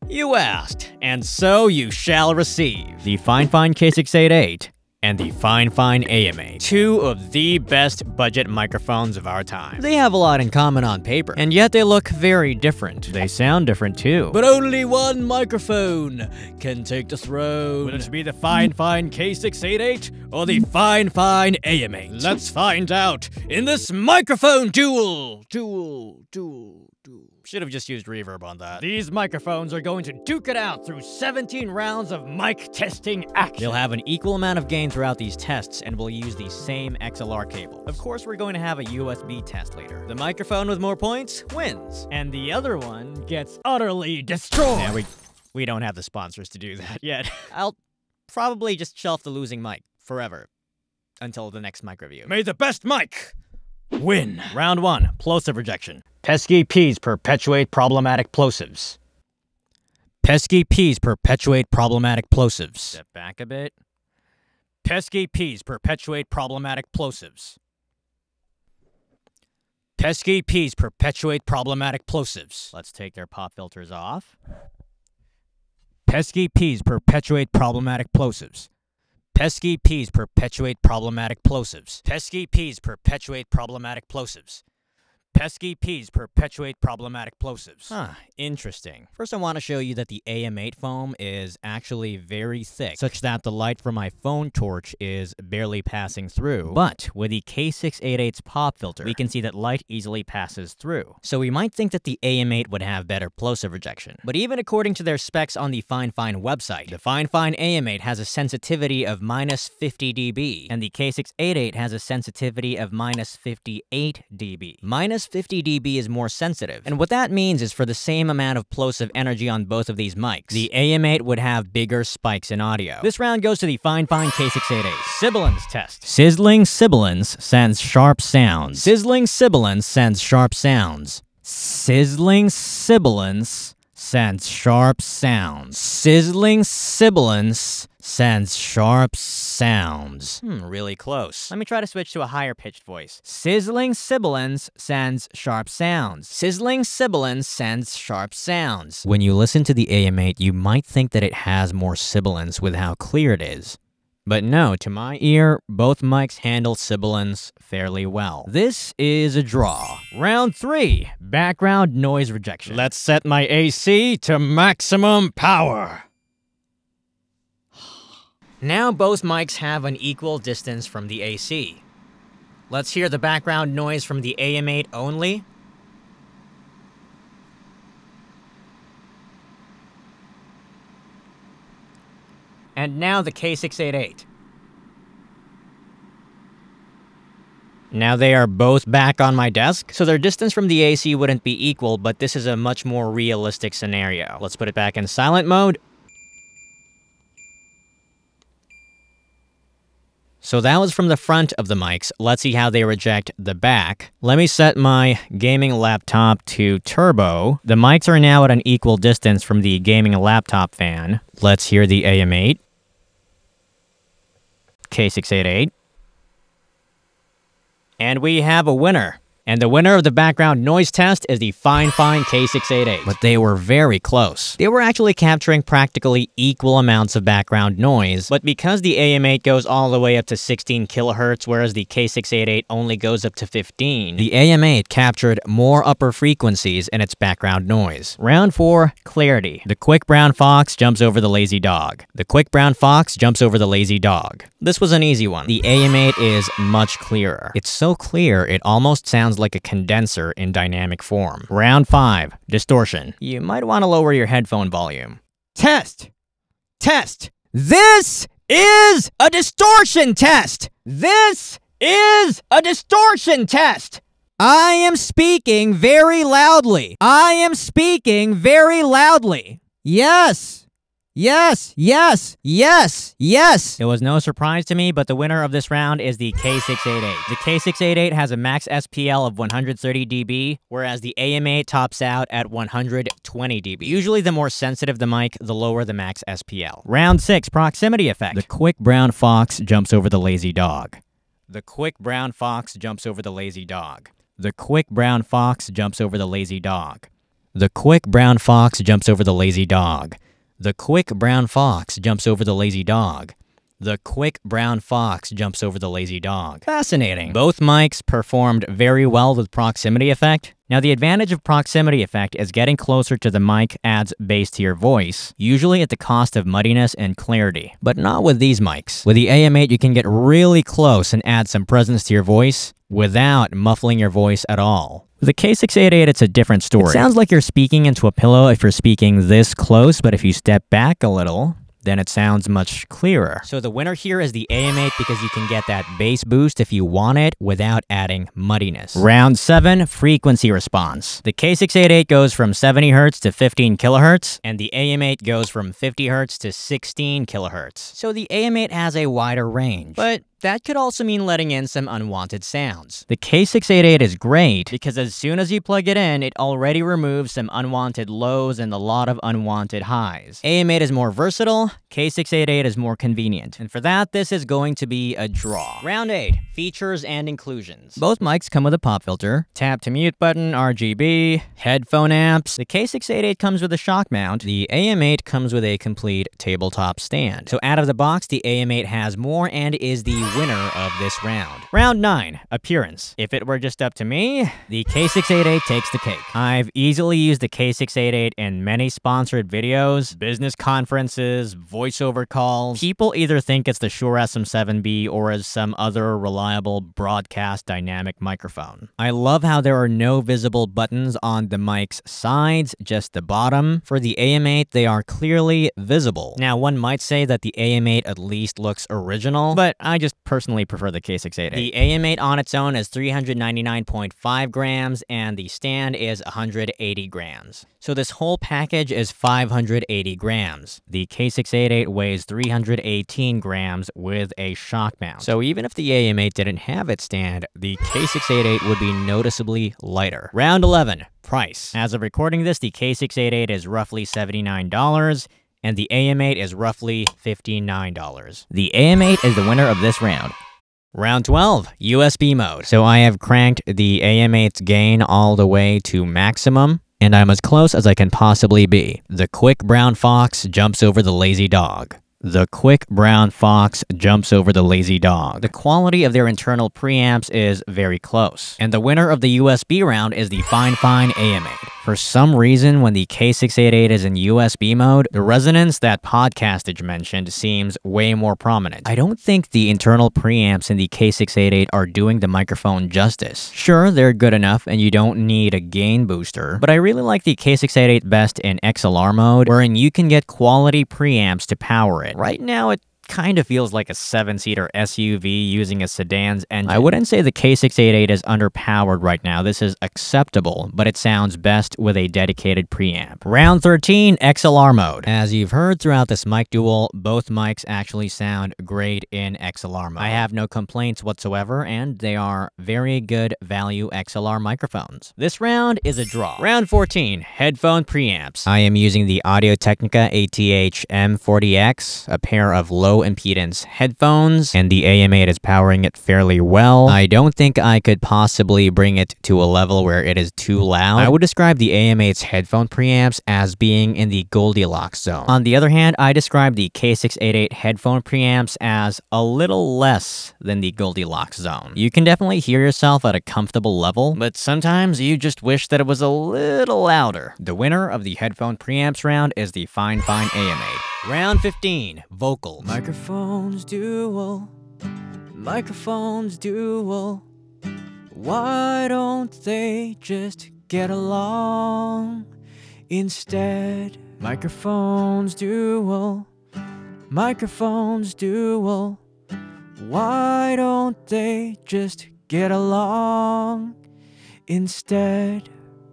You asked, and so you shall receive. The Fifine K688 and the Fifine AM8. Two of the best budget microphones of our time. They have a lot in common on paper, and yet they look very different. They sound different too. But only one microphone can take the throne. Will it be the Fifine K688 or the Fifine AM8? Let's find out in this microphone duel. Should have just used reverb on that. These microphones are going to duke it out through 17 rounds of mic testing action. They'll have an equal amount of gain throughout these tests, and we'll use the same XLR cable. Of course, we're going to have a USB test later. The microphone with more points wins, and the other one gets utterly destroyed. Yeah, we don't have the sponsors to do that yet. I'll probably just shelf the losing mic forever until the next mic review. May the best mic win. Round 1, Plosive Rejection. Pesky P's perpetuate problematic plosives. Pesky P's perpetuate problematic plosives. Step back a bit. Pesky P's perpetuate problematic plosives. Pesky P's perpetuate problematic plosives. Let's take their pop filters off. Pesky P's perpetuate problematic plosives. Pesky P's perpetuate problematic plosives. Pesky P's perpetuate problematic plosives. Pesky P's perpetuate problematic plosives. Interesting. First, I want to show you that the AM8 foam is actually very thick, such that the light from my phone torch is barely passing through. But with the K688's pop filter, we can see that light easily passes through. So we might think that the AM8 would have better plosive rejection. But even according to their specs on the Fifine website, the Fifine AM8 has a sensitivity of -50 dB, and the K688 has a sensitivity of -58 dB. -50 dB is more sensitive, and what that means is for the same amount of plosive energy on both of these mics, the AM8 would have bigger spikes in audio. This round goes to the Fifine K688. Sibilance test. Sizzling sibilance sends sharp sounds. Sizzling sibilance sends sharp sounds. Sizzling sibilance sends sharp sounds. Sizzling sibilance sends sharp sounds. Really close. Let me try to switch to a higher pitched voice. Sizzling sibilance sends sharp sounds. Sizzling sibilance sends sharp sounds. When you listen to the AM8, you might think that it has more sibilance with how clear it is. But no, to my ear, both mics handle sibilance fairly well. This is a draw. Round 3, background noise rejection. Let's set my AC to maximum power. Now both mics have an equal distance from the AC. Let's hear the background noise from the AM8 only. And now the K688. Now they are both back on my desk, so their distance from the AC wouldn't be equal, but this is a much more realistic scenario. Let's put it back in silent mode. So that was from the front of the mics. Let's see how they reject the back. Let me set my gaming laptop to turbo. The mics are now at an equal distance from the gaming laptop fan. Let's hear the AM8. K688. And we have a winner. And the winner of the background noise test is the Fifine K688. But they were very close. They were actually capturing practically equal amounts of background noise, but because the AM8 goes all the way up to 16 kilohertz, whereas the K688 only goes up to 15, the AM8 captured more upper frequencies in its background noise. Round 4, clarity. The quick brown fox jumps over the lazy dog. The quick brown fox jumps over the lazy dog. This was an easy one. The AM8 is much clearer. It's so clear, it almost sounds like a condenser in dynamic form. Round 5, distortion. You might want to lower your headphone volume. Test! Test! This is a distortion test! This is a distortion test! I am speaking very loudly. I am speaking very loudly. Yes! Yes, yes, yes, yes! It was no surprise to me, but the winner of this round is the K688. The K688 has a max SPL of 130 dB, whereas the AM8 tops out at 120 dB. Usually the more sensitive the mic, the lower the max SPL. Round 6, proximity effect. The quick brown fox jumps over the lazy dog. The quick brown fox jumps over the lazy dog. The quick brown fox jumps over the lazy dog. The quick brown fox jumps over the lazy dog. The quick brown fox jumps over the lazy dog. The quick brown fox jumps over the lazy dog. Fascinating. Both mics performed very well with proximity effect. Now, the advantage of proximity effect is getting closer to the mic adds bass to your voice, usually at the cost of muddiness and clarity. But not with these mics. With the AM8, you can get really close and add some presence to your voice without muffling your voice at all. With the K688, it's a different story. It sounds like you're speaking into a pillow if you're speaking this close, but if you step back a little, then it sounds much clearer. So the winner here is the AM8 because you can get that bass boost if you want it without adding muddiness. Round 7, frequency response. The K688 goes from 70 Hz to 15 kHz, and the AM8 goes from 50 Hz to 16 kHz. So the AM8 has a wider range, but that could also mean letting in some unwanted sounds. The K688 is great because as soon as you plug it in, it already removes some unwanted lows and a lot of unwanted highs. AM8 is more versatile, K688 is more convenient. And for that, this is going to be a draw. Round 8, features and inclusions. Both mics come with a pop filter, tap to mute button, RGB, headphone amps. The K688 comes with a shock mount. The AM8 comes with a complete tabletop stand. So out of the box, the AM8 has more and is the winner of this round. Round 9, appearance. If it were just up to me, the K688 takes the cake. I've easily used the K688 in many sponsored videos, business conferences, voiceover calls. People either think it's the Shure SM7B or as some other reliable broadcast dynamic microphone. I love how there are no visible buttons on the mic's sides, just the bottom. For the AM8, they are clearly visible. Now, one might say that the AM8 at least looks original, but I just personally prefer the K688. The AM8 on its own is 399.5 grams, and the stand is 180 grams. So this whole package is 580 grams. The K688 weighs 318 grams with a shock mount. So even if the AM8 didn't have its stand, the K688 would be noticeably lighter. Round 11, price. As of recording this, the K688 is roughly $79. And the AM8 is roughly $59. The AM8 is the winner of this round. Round 12, USB mode. So I have cranked the AM8's gain all the way to maximum, and I'm as close as I can possibly be. The quick brown fox jumps over the lazy dog. The quick brown fox jumps over the lazy dog. The quality of their internal preamps is very close. And the winner of the USB round is the Fifine AM8. For some reason, when the K688 is in USB mode, the resonance that Podcastage mentioned seems way more prominent. I don't think the internal preamps in the K688 are doing the microphone justice. Sure, they're good enough and you don't need a gain booster, but I really like the K688 best in XLR mode, wherein you can get quality preamps to power it. Right now, it kind of feels like a 7-seater SUV using a sedan's engine. I wouldn't say the K688 is underpowered right now. This is acceptable, but it sounds best with a dedicated preamp. Round 13, XLR mode. As you've heard throughout this mic duel, both mics actually sound great in XLR mode. I have no complaints whatsoever, and they are very good value XLR microphones. This round is a draw. Round 14, headphone preamps. I am using the Audio-Technica ATH-M40X, a pair of low impedance headphones, and the AM8 is powering it fairly well. I don't think I could possibly bring it to a level where it is too loud. I would describe the AM8's headphone preamps as being in the Goldilocks zone. On the other hand, I describe the K688 headphone preamps as a little less than the Goldilocks zone. You can definitely hear yourself at a comfortable level, but sometimes you just wish that it was a little louder. The winner of the headphone preamps round is the Fifine AM8. Round 15, vocal. Microphones duel, microphones duel. Why don't they just get along instead? Microphones duel, microphones duel. Why don't they just get along instead?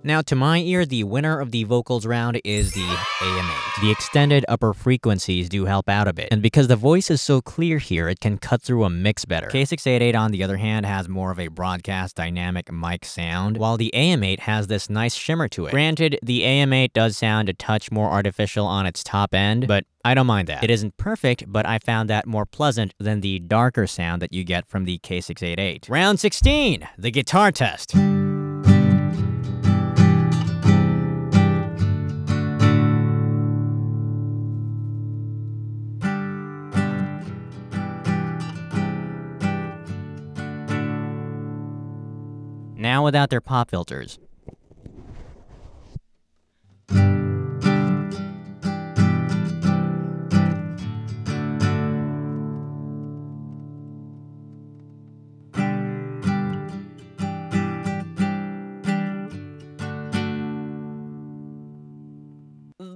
Now, to my ear, the winner of the vocals round is the AM8. The extended upper frequencies do help out a bit, and because the voice is so clear here, it can cut through a mix better. K688, on the other hand, has more of a broadcast dynamic mic sound, while the AM8 has this nice shimmer to it. Granted, the AM8 does sound a touch more artificial on its top end, but I don't mind that. It isn't perfect, but I found that more pleasant than the darker sound that you get from the K688. Round 16, the guitar test. now without their pop filters.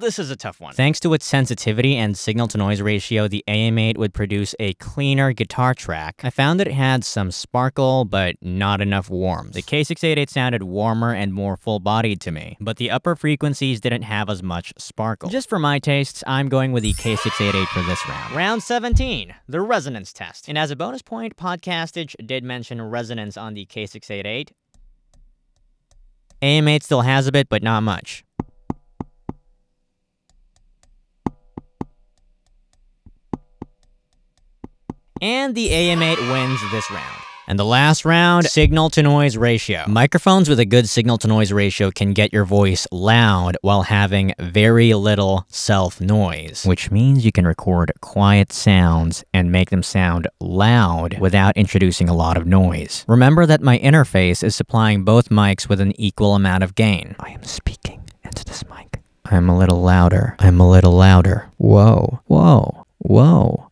This is a tough one. Thanks to its sensitivity and signal-to-noise ratio, the AM8 would produce a cleaner guitar track. I found that it had some sparkle, but not enough warmth. The K688 sounded warmer and more full-bodied to me, but the upper frequencies didn't have as much sparkle. Just for my tastes, I'm going with the K688 for this round. Round 17, the resonance test. And as a bonus point, Podcastage did mention resonance on the K688. AM8 still has a bit, but not much. And the AM8 wins this round. And the last round, signal-to-noise ratio. Microphones with a good signal-to-noise ratio can get your voice loud while having very little self-noise, which means you can record quiet sounds and make them sound loud without introducing a lot of noise. Remember that my interface is supplying both mics with an equal amount of gain. I am speaking into this mic. I'm a little louder. I'm a little louder. Whoa, whoa, whoa.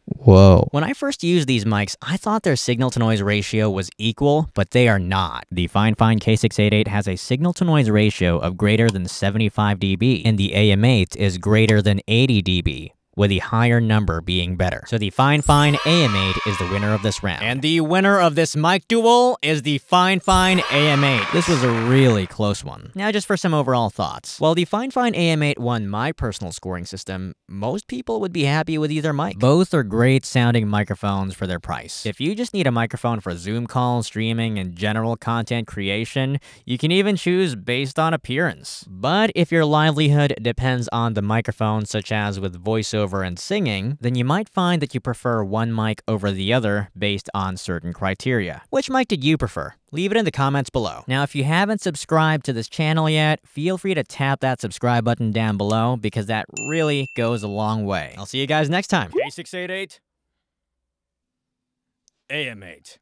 Whoa. When I first used these mics, I thought their signal-to-noise ratio was equal, but they are not. The Fifine K688 has a signal-to-noise ratio of greater than 75 dB, and the AM8 is greater than 80 dB, with the higher number being better. So the Fifine AM8 is the winner of this round. And the winner of this mic duel is the Fifine AM8. This was a really close one. Now just for some overall thoughts. While the Fifine AM8 won my personal scoring system, most people would be happy with either mic. Both are great sounding microphones for their price. If you just need a microphone for Zoom calls, streaming, and general content creation, you can even choose based on appearance. But if your livelihood depends on the microphone, such as with voiceover and singing, then you might find that you prefer one mic over the other based on certain criteria. Which mic did you prefer? Leave it in the comments below. Now, if you haven't subscribed to this channel yet, feel free to tap that subscribe button down below because that really goes a long way. I'll see you guys next time. K688 AM8.